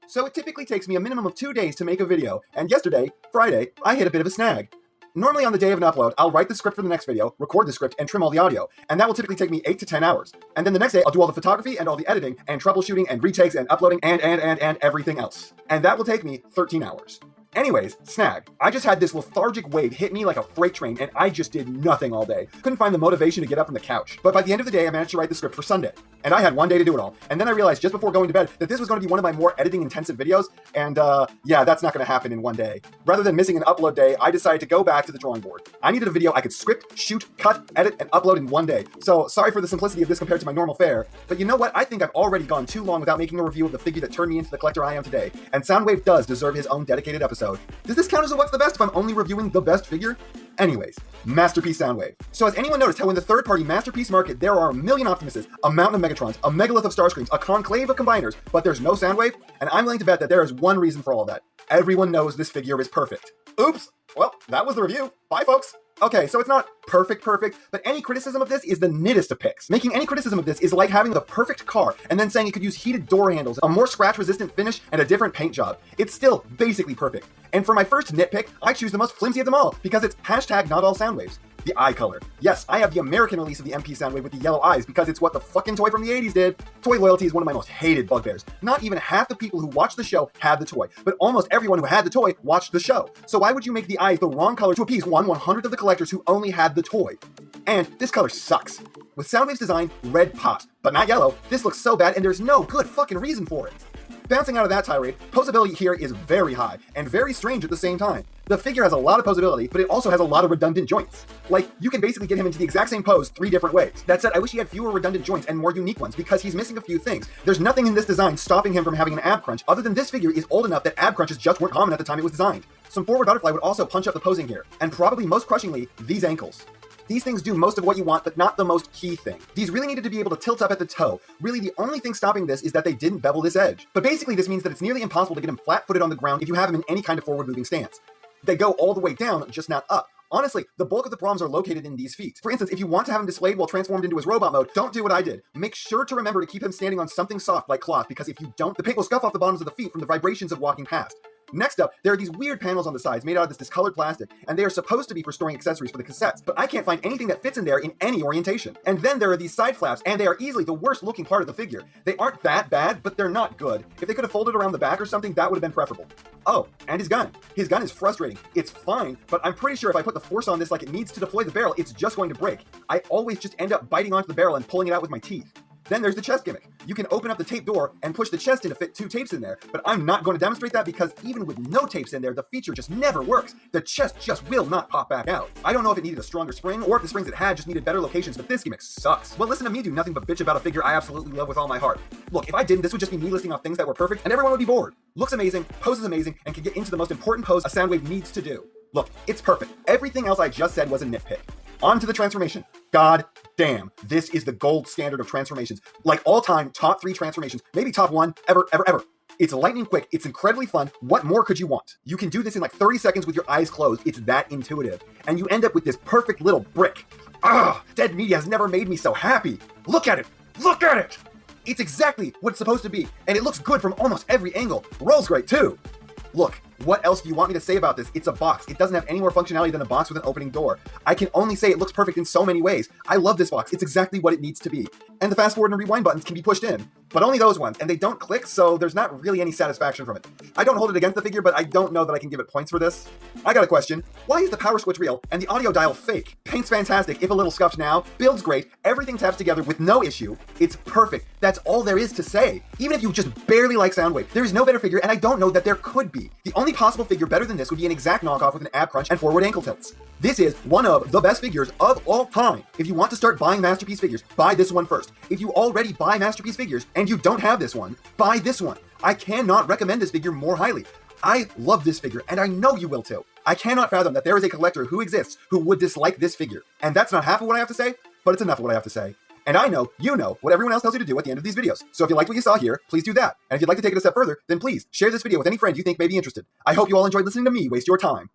So it typically takes me a minimum of 2 days to make a video, and yesterday, Friday, I hit a bit of a snag. Normally on the day of an upload, I'll write the script for the next video, record the script, and trim all the audio, and that will typically take me 8 to 10 hours. And then the next day, I'll do all the photography and all the editing and troubleshooting and retakes and uploading and everything else. And that will take me 13 hours. Anyways, snag. I just had this lethargic wave hit me like a freight train, and I just did nothing all day. Couldn't find the motivation to get up from the couch. But by the end of the day, I managed to write the script for Sunday. And I had 1 day to do it all. And then I realized just before going to bed that this was going to be one of my more editing-intensive videos, and yeah, that's not going to happen in 1 day. Rather than missing an upload day, I decided to go back to the drawing board. I needed a video I could script, shoot, cut, edit, and upload in 1 day. So sorry for the simplicity of this compared to my normal fare, but you know what? I think I've already gone too long without making a review of the figure that turned me into the collector I am today, and Soundwave does deserve his own dedicated episode. Does this count as a what's the best if I'm only reviewing the best figure? Anyways, Masterpiece Soundwave. So has anyone noticed how in the third-party Masterpiece market there are a million Optimuses, a mountain of Megatrons, a megalith of Starscreams, a conclave of Combiners, but there's no Soundwave? And I'm willing to bet that there is one reason for all of that. Everyone knows this figure is perfect. Oops! Well, that was the review. Bye, folks! Okay, so it's not perfect, but any criticism of this is the nittest of picks. Making any criticism of this is like having the perfect car and then saying it could use heated door handles, a more scratch-resistant finish, and a different paint job. It's still basically perfect. And for my first nitpick, I choose the most flimsy of them all because it's hashtag not all Soundwaves. The eye color. Yes, I have the American release of the MP Soundwave with the yellow eyes because it's what the fucking toy from the 80s did. Toy loyalty is one of my most hated bugbears. Not even half the people who watched the show had the toy, but almost everyone who had the toy watched the show. So why would you make the eyes the wrong color to appease 1/100th of the collectors who only had the toy? And this color sucks. With Soundwave's design, red pops, but not yellow. This looks so bad and there's no good fucking reason for it. Bouncing out of that tirade, posability here is very high, and very strange at the same time. The figure has a lot of posability, but it also has a lot of redundant joints. Like, you can basically get him into the exact same pose 3 different ways. That said, I wish he had fewer redundant joints and more unique ones, because he's missing a few things. There's nothing in this design stopping him from having an ab crunch, other than this figure is old enough that ab crunches just weren't common at the time it was designed. Some forward butterfly would also punch up the posing here, and probably most crushingly, these ankles. These things do most of what you want, but not the most key thing. These really needed to be able to tilt up at the toe. Really, the only thing stopping this is that they didn't bevel this edge. But basically, this means that it's nearly impossible to get him flat-footed on the ground if you have him in any kind of forward-moving stance. They go all the way down, just not up. Honestly, the bulk of the problems are located in these feet. For instance, if you want to have him displayed while transformed into his robot mode, don't do what I did. Make sure to remember to keep him standing on something soft like cloth, because if you don't, the paint will scuff off the bottoms of the feet from the vibrations of walking past. Next up, there are these weird panels on the sides made out of this discolored plastic, and they are supposed to be for storing accessories for the cassettes, but I can't find anything that fits in there in any orientation. And then there are these side flaps, and they are easily the worst looking part of the figure. They aren't that bad, but they're not good. If they could have folded around the back or something, that would have been preferable. Oh, and his gun. His gun is frustrating. It's fine, but I'm pretty sure if I put the force on this like it needs to deploy the barrel, it's just going to break. I always just end up biting onto the barrel and pulling it out with my teeth. Then there's the chest gimmick. You can open up the tape door and push the chest in to fit 2 tapes in there, but I'm not going to demonstrate that because even with no tapes in there, the feature just never works. The chest just will not pop back out. I don't know if it needed a stronger spring or if the springs it had just needed better locations, but this gimmick sucks. Well, listen to me do nothing but bitch about a figure I absolutely love with all my heart. Look, if I didn't, this would just be me listing off things that were perfect and everyone would be bored. Looks amazing, poses amazing, and can get into the most important pose a Soundwave needs to do. Look, it's perfect. Everything else I just said was a nitpick. On to the transformation. God damn, this is the gold standard of transformations. Like all-time top 3 transformations, maybe top 1 ever. It's lightning quick, it's incredibly fun. What more could you want? You can do this in like 30 seconds with your eyes closed. It's that intuitive. And you end up with this perfect little brick. Dead media has never made me so happy. Look at it. Look at it. It's exactly what it's supposed to be. And it looks good from almost every angle. Rolls great too. Look, what else do you want me to say about this? It's a box. It doesn't have any more functionality than a box with an opening door. I can only say it looks perfect in so many ways. I love this box. It's exactly what it needs to be. And the fast forward and rewind buttons can be pushed in, but only those ones, and they don't click, so there's not really any satisfaction from it. I don't hold it against the figure, but I don't know that I can give it points for this. I got a question. Why is the power switch real and the audio dial fake? Paint's fantastic, if a little scuffed now. Build's great. Everything taps together with no issue. It's perfect. That's all there is to say. Even if you just barely like Soundwave, there is no better figure, and I don't know that there could be. The only possible figure better than this would be an exact knockoff with an ab crunch and forward ankle tilts. This is one of the best figures of all time. If you want to start buying Masterpiece figures, buy this one first. If you already buy Masterpiece figures and you don't have this one, buy this one. I cannot recommend this figure more highly. I love this figure, and I know you will too. I cannot fathom that there is a collector who exists who would dislike this figure. And that's not half of what I have to say, but it's enough of what I have to say. And I know, you know, what everyone else tells you to do at the end of these videos. So if you liked what you saw here, please do that. And if you'd like to take it a step further, then please share this video with any friend you think may be interested. I hope you all enjoyed listening to me waste your time.